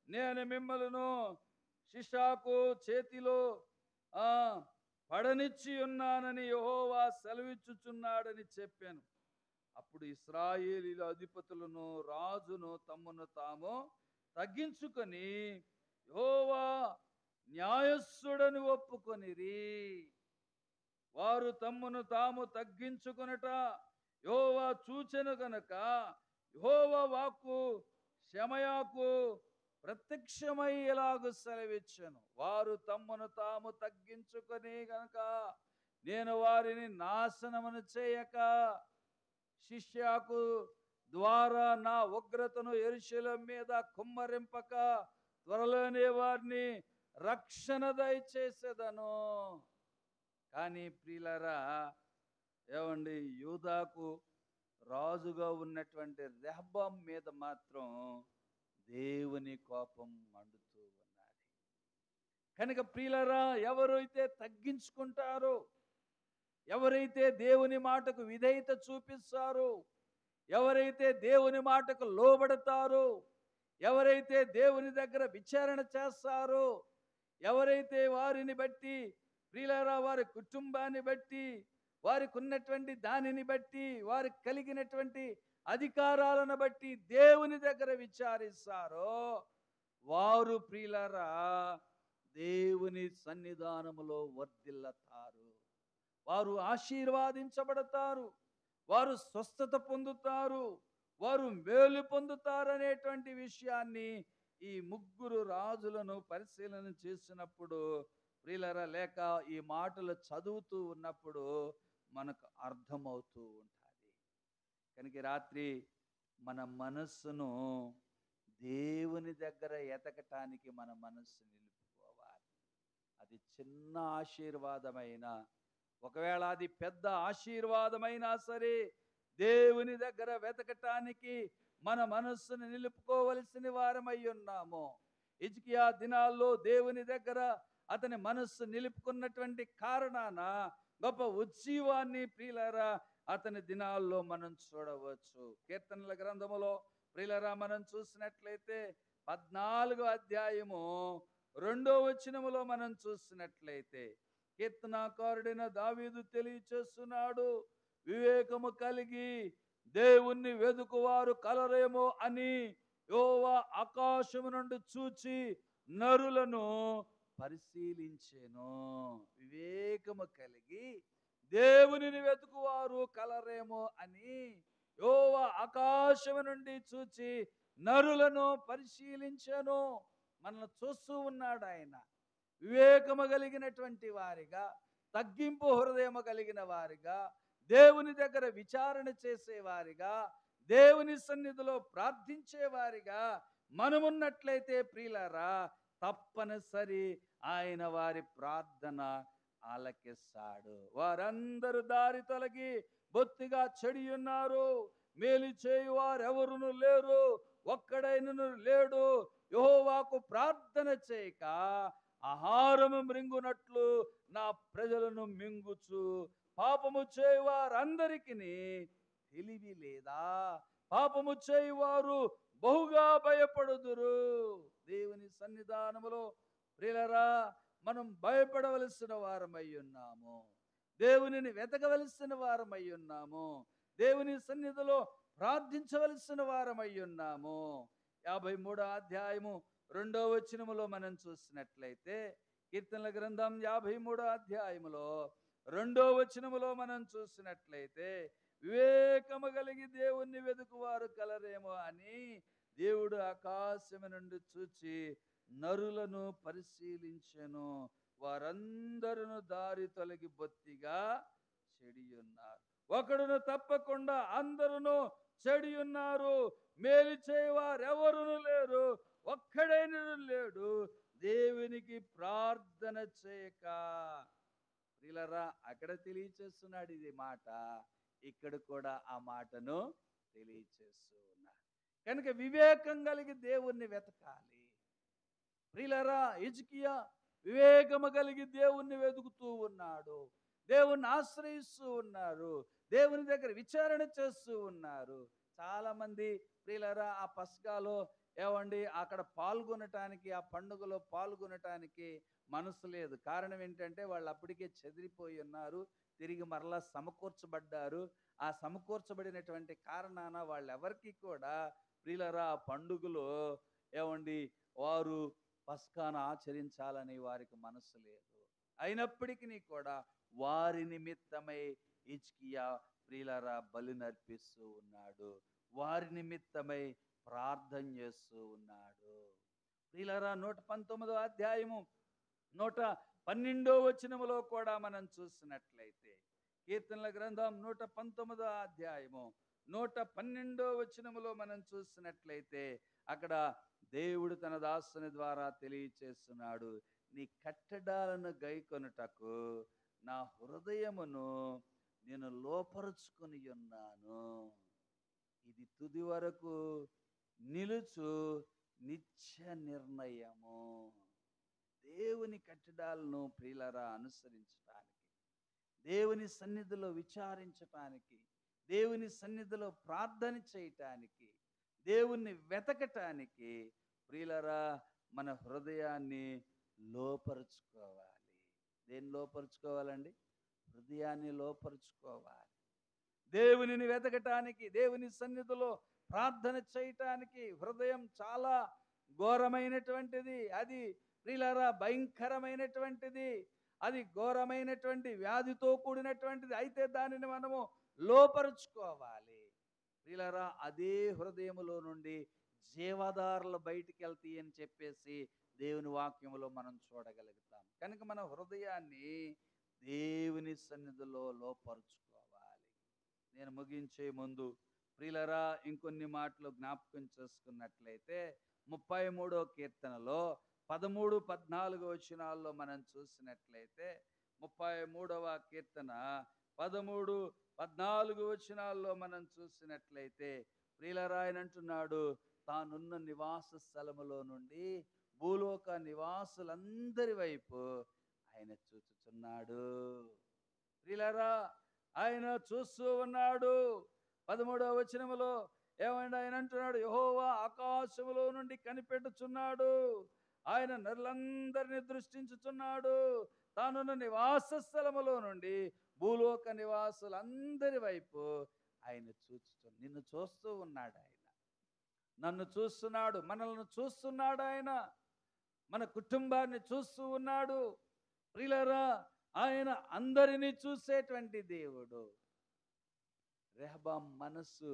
నేను మిమ్మలను షిషాకు చేతిలో పడనిచ్చి ఉన్నానని యెహోవా సెలవిచ్చుచున్నాడని చెప్పాను. అప్పుడు ఇశ్రాయేలీల అధిపతులను రాజును తమ్మును తాము తగ్గించుకొని యెహోవా న్యాయస్థుడని ఒప్పుకొనిరి. వారు తమ్మును తాము తగ్గించుకొనుట యెహోవా చూచెను గనుక యెహోవా వాక్కు షెమయాకు ప్రత్యక్షమై ఇలాగు సెలవిచ్చెను, వారు తమ్మును తాము తగ్గించుకొని గనుక నేను వారిని నాశనమును చేయక షిష్యాకు ద్వారా నా ఉగ్రతను యెరూషలేము మీద కుమ్మరింపక త్వరలోనే వారిని రక్షణ దయచేసేదను. కానీ ప్రియులారా ఏమండి, యూదాకు రాజుగా ఉన్నటువంటి రెహబాం మీద మాత్రం దేవుని కోపం మండుతూ ఉన్నది. కనుక ప్రియులారా, ఎవరైతే తగ్గించుకుంటారో, ఎవరైతే దేవుని మాటకు విధేయత చూపిస్తారో, ఎవరైతే దేవుని మాటకు లోబడతారో, ఎవరైతే దేవుని దగ్గర విచారణ చేస్తారో, ఎవరైతే వారిని బట్టి ప్రియులారా వారి కుటుంబాన్ని బట్టి, వారికి ఉన్నటువంటి దానిని బట్టి, వారికి కలిగినటువంటి అధికారాలను బట్టి దేవుని దగ్గర విచారిస్తారో, వారు ప్రియులారా దేవుని సన్నిధానములో వర్ధిల్లతారు. వారు ఆశీర్వాదించబడతారు, వారు స్వస్థత పొందుతారు, వారు మేలు పొందుతారు అనేటువంటి విషయాన్ని ఈ ముగ్గురు రాజులను పరిశీలన చేసినప్పుడు ప్రియులారా, లేక ఈ మాటలు చదువుతూ ఉన్నప్పుడు మనకు అర్థమవుతూ ఉంటుంది. కనుక రాత్రి మన మనస్సును దేవుని దగ్గర ఎతకటానికి మన మనస్సు నిలుపుకోవాలి. అది చిన్న ఆశీర్వాదమైన, ఒకవేళ అది పెద్ద ఆశీర్వాదమైనా సరే, దేవుని దగ్గర వెతకటానికి మన మనస్సును నిలుపుకోవలసిన వారమై ఉన్నాము. హిజ్కియా దినాల్లో దేవుని దగ్గర అతని మనస్సు నిలుపుకున్నటువంటి కారణాన గొప్ప ఉజ్జీవాన్ని ప్రియులారా అతని దినాల్లో మనం చూడవచ్చు. కీర్తనల గ్రంథములో ప్రియులారా మనం చూసినట్లయితే 14వ అధ్యాయము 2వ వచనములో మనం చూసినట్లయితే కీర్తనాకారుడైన దావీదు తెలియచేస్తున్నాడు, వివేకము కలిగి దేవుణ్ణి వెదుకువారు కలరేమో అని యెహోవా ఆకాశము నుండి చూచి నరులను పరిశీలించెను. వివేకము కలిగి దేవునిని వెతుకువారు కలరేమో అని యెహోవా ఆకాశము నుండి చూచి నరులను పరిశీలించెను. మనల్ని చూస్తూ ఉన్నాడు ఆయన. వివేకము కలిగినటువంటి వారిగా, తగ్గింపు హృదయము కలిగిన వారిగా, దేవుని దగ్గర విచారణ చేసేవారిగా, దేవుని సన్నిధిలో ప్రార్థించేవారిగా మనమున్నట్లయితే ప్రియులారా తప్పనిసరి ఆయన వారి ప్రార్థన ఆలకిస్తాడు. వారందరూ దారి తొలగి బొత్తిగా చెడి ఉన్నారు, మేలు చేయువారెవరును లేరు, ఒక్కడైనను లేడు. యెహోవాకు ప్రార్థన చేయక ఆహారము మృంగునట్లు నా ప్రజలను మింగుచు, పాపము చేయువారందరికీ తెలివి లేదా? పాపము చేయువారు బహుగా భయపడుదురు. దేవుని సన్నిధానములో ప్రియులారా, మనం భయపడవలసిన వారమై ఉన్నాము. దేవునిని వెతకవలసిన వారమై ఉన్నాము. దేవుని సన్నిధిలో ప్రార్థించవలసిన వారమై ఉన్నాము. 53వ అధ్యాయము 2వ వచనములో మనం చూసినట్లయితే, కీర్తనల గ్రంథం 53వ అధ్యాయములో 2వ వచనములో మనం చూసినట్లయితే, వివేకము కలిగి దేవుణ్ణి వెతుకువారు కలరేమో అని దేవుడు ఆకాశము నుండి చూచి నరులను పరిశీలించెను. వారందరూ దారి తొలగి బొత్తిగా చెడి ఉన్నారు. ఒకడును తప్పకుండా అందరూ చెడి ఉన్నారు. మేలు చేయవారెవరును లేరు, ఒక్కడైనను లేడు. దేవునికి ప్రార్థన చేయక. ప్రియులారా, అక్కడ తెలియచేస్తున్నాడు ఇది మాట, ఇక్కడ కూడా ఆ మాటను తెలియచేస్తూ ఉన్నాడు. కనుక వివేకం కలిగి దేవుణ్ణి వెతకాలి. ప్రియులారా, హిజ్కియా వివేకము కలిగి దేవుణ్ణి వెతుకుతూ ఉన్నాడు. దేవుణ్ణి ఆశ్రయిస్తూ ఉన్నారు. దేవుని దగ్గర విచారణ చేస్తూ ఉన్నారు. చాలా మంది ప్రియులారా, ఆ పస్కాలో అక్కడ పాల్గొనటానికి, ఆ పండుగలో పాల్గొనటానికి మనసు లేదు. కారణం ఏంటంటే వాళ్ళు అప్పటికే చెదిరిపోయి ఉన్నారు, తిరిగి మరలా సమకూర్చబడ్డారు. ఆ సమకూర్చబడినటువంటి కారణాన వాళ్ళెవరికి కూడా ప్రియులారా ఆ పండుగలో వారు పస్కాను ఆచరించాలని వారికి మనసు లేదు. అయినప్పటికీ కూడా వారి నిమిత్తమై హిజ్కియా ప్రియులారా బలి నర్పిస్తూ ఉన్నాడు. వారి నిమిత్తమై ప్రార్థన చేస్తూ ఉన్నాడు. ప్రియులారా, 119వ అధ్యాయము 112వ వచనములో కూడా మనం చూసినట్లయితే, కీర్తనల గ్రంథం 119వ అధ్యాయము 112వ వచనములో మనం చూసినట్లయితే, అక్కడ దేవుడు తన దాసుని ద్వారా తెలియచేస్తున్నాడు, నీ కట్టడాలను గైకొనుటకు నా హృదయమును నేను లోపరుచుకొని ఉన్నాను. ఇది తుది వరకు నిలుచు నిత్య నిర్ణయము. దేవుని కట్టడాలను ప్రియులారా అనుసరించటానికి, దేవుని సన్నిధిలో విచారించటానికి, దేవుని సన్నిధిలో ప్రార్థన చేయటానికి, దేవుణ్ణి వెతకటానికి ప్రియులారా మన హృదయాన్ని లోపరుచుకోవాలి. దేన్ని లోపరుచుకోవాలండి? హృదయాన్ని లోపరుచుకోవాలి. దేవునిని వెతకటానికి, దేవుని సన్నిధిలో ప్రార్థన చేయటానికి హృదయం చాలా ఘోరమైనటువంటిది. అది ప్రియులారా భయంకరమైనటువంటిది. అది ఘోరమైనటువంటి వ్యాధితో కూడినటువంటిది. అయితే దానిని మనము లోపరుచుకోవాలి. ప్రియులారా, అదే హృదయములో నుండి జీవధారలు బయటికి వెళ్తాయి అని చెప్పేసి దేవుని వాక్యములో మనం చూడగలుగుతాం. కనుక మన హృదయాన్ని దేవుని సన్నిధిలో లోపరుచుకోవాలి. నేను ముగించే ముందు ప్రియులారా ఇంకొన్ని మాటలు జ్ఞాపకం చేసుకున్నట్లయితే, 33వ కీర్తనలో 13, 14 వచనాల్లో మనం చూసినట్లయితే, 33వ కీర్తన 13, 14 వచనాల్లో మనం చూసినట్లయితే ప్రియులారా ఆయన అంటున్నాడు, తానున్న నివాస స్థలములో నుండి భూలోక నివాసులందరి వైపు ఆయన చూచుచున్నాడు. ప్రియులారా ఆయన చూస్తూ ఉన్నాడు. 13వ వచనములో ఆయన అంటున్నాడు, యెహోవా ఆకాశములో నుండి కనిపెట్టుచున్నాడు. ఆయన నరులందరినీ దృష్టించుచున్నాడు. తానున్న నివాస స్థలములో నుండి భూలోక నివాసులందరి వైపు ఆయన నిన్ను చూస్తూ ఉన్నాడు. ఆయన నన్ను చూస్తున్నాడు, మనల్ని చూస్తున్నాడు. ఆయన మన కుటుంబాన్ని చూస్తూ ఉన్నాడు. ప్రియులారా ఆయన అందరినీ చూసేటువంటి దేవుడు. రెహబాం మనసు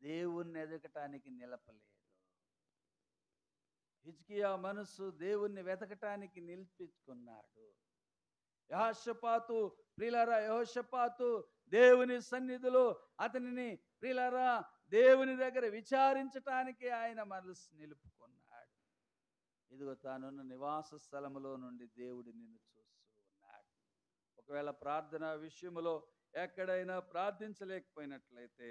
దేవుణ్ణి ఎదగటానికి నిలపలేదు. హిజ్కియా మనసు దేవుణ్ణి వెతకటానికి నిలిపించుకున్నాడు. యెహోషాపాతు ప్రియులారా, యెహోషాపాతు దేవుని సన్నిధిలో అతనిని ప్రియులారా దేవుని దగ్గర విచారించటానికి ఆయన మనసు నిలుపుకున్నాడు. ఇదిగో తానున్న నివాస స్థలములో నుండి దేవుడు నిన్ను చూస్తూ ఉన్నాడు. ఒకవేళ ప్రార్థన విషయములో ఎక్కడైనా ప్రార్థించలేకపోయినట్లయితే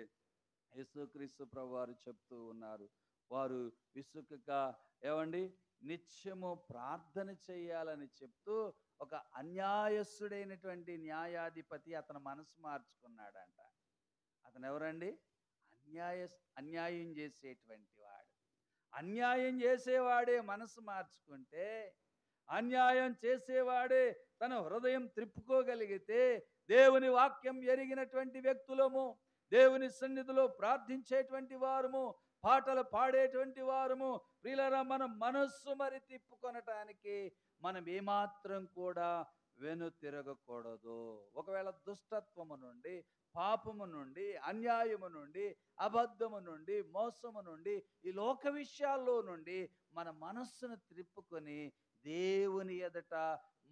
యేసుక్రీస్తు ప్రభువారు చెప్తూ ఉన్నారు, వారు విసుకక నిత్యము ప్రార్థన చేయాలని చెప్తూ ఒక అన్యాయస్తుడైనటువంటి న్యాయాధిపతి అతను మనసు మార్చుకున్నాడంట. అతను ఎవరండి? అన్యాయం చేసేటువంటి వాడు. అన్యాయం చేసేవాడే మనసు మార్చుకుంటే అన్యాయం చేసేవాడే తన హృదయం త్రిప్పుకోగలిగితే, దేవుని వాక్యం ఎరిగినటువంటి వ్యక్తులము, దేవుని సన్నిధిలో ప్రార్థించేటువంటి వారము, పాటలు పాడేటువంటి వారము, ప్రియులారా, మన మనస్సు మరి తిప్పుకొనటానికి మనం ఏమాత్రం కూడా వెనుతిరగకూడదు. ఒకవేళ దుష్టత్వము నుండి, పాపము నుండి, అన్యాయము నుండి, అబద్ధము నుండి, మోసము నుండి, ఈ లోక విషయాల్లో నుండి మన మనస్సును త్రిప్పుకొని దేవుని ఎదుట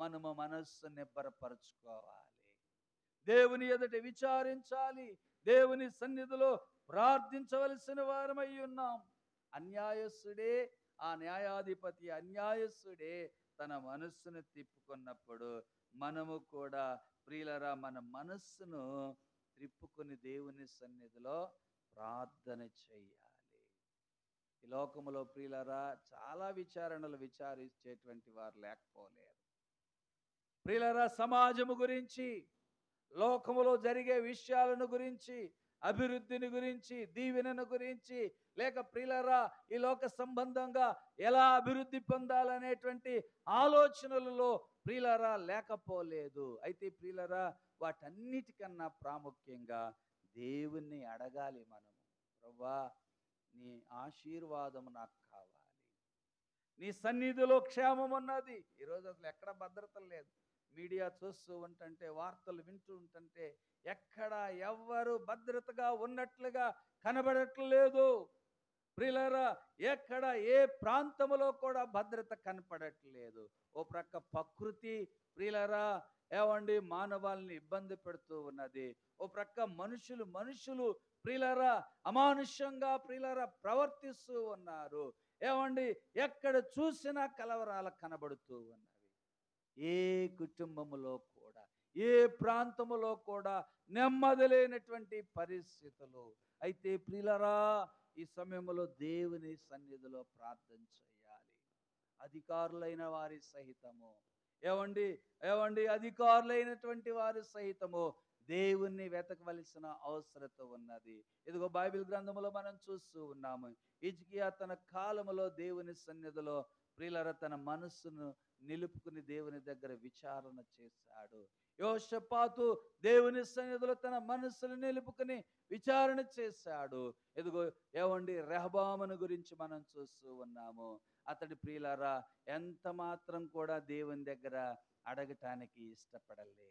మనము మనస్సు నిబ్బరపరుచుకోవాలి. దేవుని ఎదుట విచారించాలి. దేవుని సన్నిధిలో ప్రార్థించవలసిన వారమై ఉన్నాం. అన్యాయస్తుడే, ఆ న్యాయాధిపతి అన్యాయస్తుడే తన మనస్సును తిప్పుకున్నప్పుడు మనము కూడా ప్రియులరా మన మనస్సును త్రిప్పుకుని దేవుని సన్నిధిలో ప్రార్థన చెయ్యాలి. ఈ లోకములో ప్రియులరా చాలా విచారణలు విచారించేటువంటి వారు లేకపోలేరు. ప్రియులరా, సమాజము గురించి, లోకములో జరిగే విషయాలను గురించి, అభివృద్ధిని గురించి, దీవెనను గురించి, లేక ప్రియులరా ఈ లోక సంబంధంగా ఎలా అభివృద్ధి పొందాలనేటువంటి ఆలోచనలలో ప్రియులరా లేకపోలేదు. అయితే ప్రియులరా, వాటన్నిటికన్నా ప్రాముఖ్యంగా దేవుణ్ణి అడగాలి మనము. ప్రభువా, నీ ఆశీర్వాదము నాకు కావాలి, నీ సన్నిధిలో క్షేమం ఉన్నది. ఈరోజు అసలు ఎక్కడ భద్రత లేదు. మీడియా చూస్తూ ఉంటుంటే, వార్తలు వింటూ ఉంటుంటే ఎక్కడ ఎవ్వరు భద్రతగా ఉన్నట్లుగా కనబడట్లేదు. ప్రియులారా, ఎక్కడ ఏ ప్రాంతములో కూడా భద్రత కనపడట్లేదు. ఓ ప్రక్క ప్రకృతి ప్రియులారా ఏవండి మానవాళ్ళని ఇబ్బంది పెడుతూ ఉన్నది. ఓ ప్రక్క మనుషులు ప్రియులారా అమానుష్యంగా ప్రియులారా ప్రవర్తిస్తూ ఉన్నారు. ఏవండి ఎక్కడ చూసినా కలవరాలు కనబడుతూ ఉన్నవి. ఏ కుటుంబములో కూడా, ఏ ప్రాంతములో కూడా నెమ్మది లేనటువంటి పరిస్థితులు. అయితే ప్రియులారా, ఈ సమయంలో దేవుని సన్నిధిలో ప్రార్థన చేయాలి. అధికారులైన వారి సహితము ఏవండి అధికారులైనటువంటి వారి సహితము దేవుణ్ణి వెతకవలసిన అవసరత ఉన్నది. ఇదిగో బైబిల్ గ్రంథములో మనం చూస్తూ ఉన్నాము. హిజ్కియా తన కాలములో దేవుని సన్నిధిలో ప్రియులారా తన మనస్సును నిలుపుకుని దేవుని దగ్గర విచారణ చేశాడు. యోషపాతు దేవుని సన్నిధిలో తన మనస్సును నిలుపుకుని విచారణ చేశాడు. ఇదిగో రెహబామును గురించి మనం చూస్తూ ఉన్నాము. అతడి ప్రియులారా ఎంత మాత్రం కూడా దేవుని దగ్గర అడగటానికి ఇష్టపడలేదు.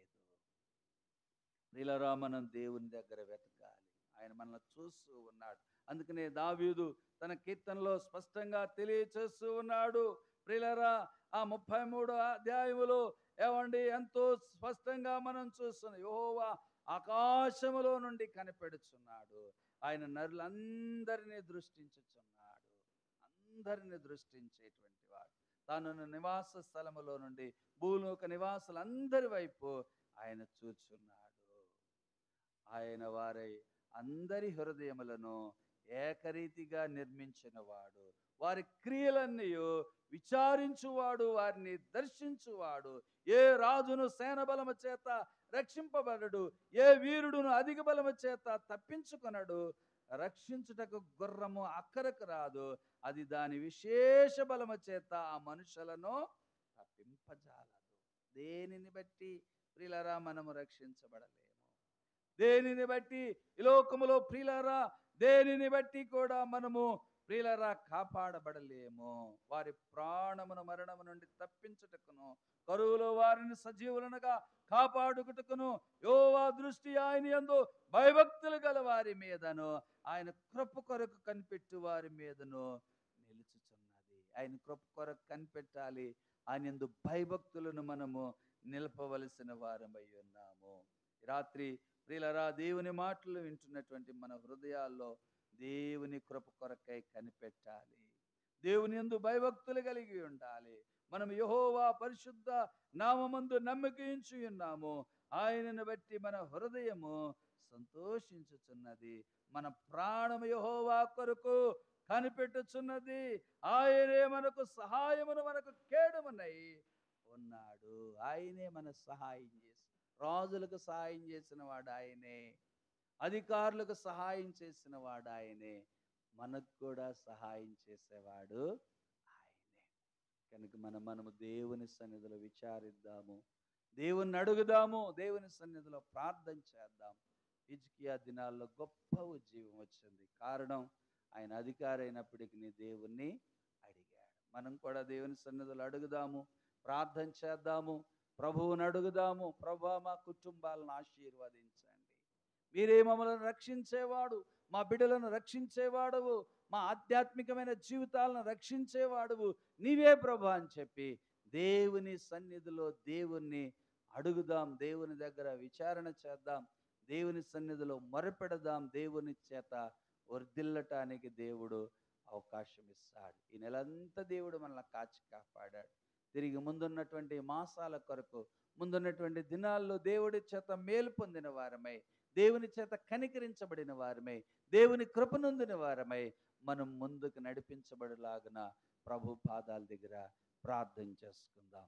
ప్రియులారా, మనం దేవుని దగ్గర వెతకాలి. ఆయన మనల్ని చూస్తూ ఉన్నాడు. అందుకనే దావీదు తన కీర్తనలో స్పష్టంగా తెలియచేస్తూ ఉన్నాడు. ప్రియులారా, ఆ 33వ అధ్యాయములో ఎంతో స్పష్టంగా మనం చూస్తున్నాం. యెహోవా ఆకాశములో నుండి కనిపెడుచున్నాడు. ఆయన నరులందరినీ దృష్టించుచున్నాడు. అందరిని దృష్టించేటువంటి వాడు. తాను నివాస స్థలములో నుండి భూలోక నివాసులందరి వైపు ఆయన చూచున్నాడు. ఆయన వారి అందరి హృదయములను ఏకరీతిగా నిర్మించిన వాడు. వారి క్రియలన్నీ విచారించువాడు, వారిని దర్శించువాడు. ఏ రాజును సేన బలము చేత రక్షింపబడడు, ఏ వీరుడును అధిక బలము చేత తప్పించుకొనడు. రక్షించుటకు గుర్రము అక్కరకు రాదు, అది దాని విశేష బలము చేత ఆ మనుషులను తప్పింపజాలదు. దేనిని బట్టి ప్రియులారా మనము రక్షించబడలేము. దేనిని బట్టి ఈ లోకములో ప్రియులారా దేనిని బట్టి కూడా మనము ప్రియులారా కాపాడబడలేము. వారి ప్రాణమును మరణము నుండి తప్పించుటకును, కరువులో వారిని సజీవులనుగా కాపాడుకుటకును యెహోవా దృష్టి ఆయన యందు భయభక్తులు గల వారి మీదను, ఆయన కృప కొరకు కనిపెట్టు వారి మీదను నిలుచుచున్నది. ఆయన కృప కొరకు కనిపెట్టాలి. ఆయన యందు భయభక్తులను మనము నిలపవలసిన వారమై ఉన్నాము. రాత్రి ప్రియులారా దేవుని మాటలు వింటున్నటువంటి మన హృదయాల్లో దేవుని కృప కొరకై కనిపెట్టాలి. దేవుని యందు భయభక్తులు కలిగి ఉండాలి. మనం యెహోవా పరిశుద్ధ నామమందు నమ్మిక ఉంచి ఉన్నాము. ఆయనను బట్టి మన హృదయము సంతోషించుచున్నది. మన ప్రాణము యెహోవా కొరకు కనిపెట్టుచున్నది. ఆయనే మనకు సహాయమును, మనకు కేడమునై ఉన్నాడు. ఆయనే మన సహాయం చేసి, రాజులకు సహాయం చేసిన వాడు ఆయనే, అధికారులకు సహాయం చేసిన వాడు ఆయనే, మనకు కూడా సహాయం చేసేవాడు ఆయనే. కనుక మనము దేవుని సన్నిధిలో విచారిద్దాము, దేవుణ్ణి అడుగుదాము, దేవుని సన్నిధిలో ప్రార్థన చేద్దాం. హిజ్కియా దినాల్లో గొప్ప ఉజ్జీవం వచ్చింది. కారణం, ఆయన అధికారి అయినప్పటికీ దేవుణ్ణి అడిగాడు. మనం కూడా దేవుని సన్నిధిలో అడుగుదాము, ప్రార్థన చేద్దాము, ప్రభువుని అడుగుదాము. ప్రభువా, మా కుటుంబాలను ఆశీర్వదించండి, మీరే మమ్మల్ని రక్షించేవాడు, మా బిడ్డలను రక్షించేవాడువు, మా ఆధ్యాత్మికమైన జీవితాలను రక్షించేవాడువు నీవే ప్రభా అని చెప్పి దేవుని సన్నిధిలో దేవుణ్ణి అడుగుదాం, దేవుని దగ్గర విచారణ చేద్దాం, దేవుని సన్నిధిలో మొరపెడదాం. దేవుని చేత వర్ధిల్లటానికి దేవుడు అవకాశం ఇస్తాడు. ఈ నెలంతా దేవుడు మనల్ని కాచి కాపాడాడు. తిరిగి ముందున్నటువంటి మాసాల కొరకు, ముందున్నటువంటి దినాల్లో దేవుడి చేత మేలు పొందిన వారమై, దేవుని చేత కనికరించబడిన వారమై, దేవుని కృప నొందిన వారమై మనం ముందుకు నడిపించబడలాగున ప్రభు పాదాల దగ్గర ప్రార్థన చేసుకుందాం.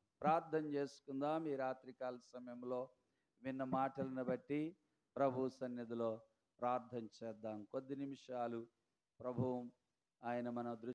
ఈ రాత్రికాల సమయంలో విన్న మాటలను బట్టి ప్రభు సన్నిధిలో ప్రార్థన చేద్దాం. కొద్ది నిమిషాలు ప్రభు ఆయన మన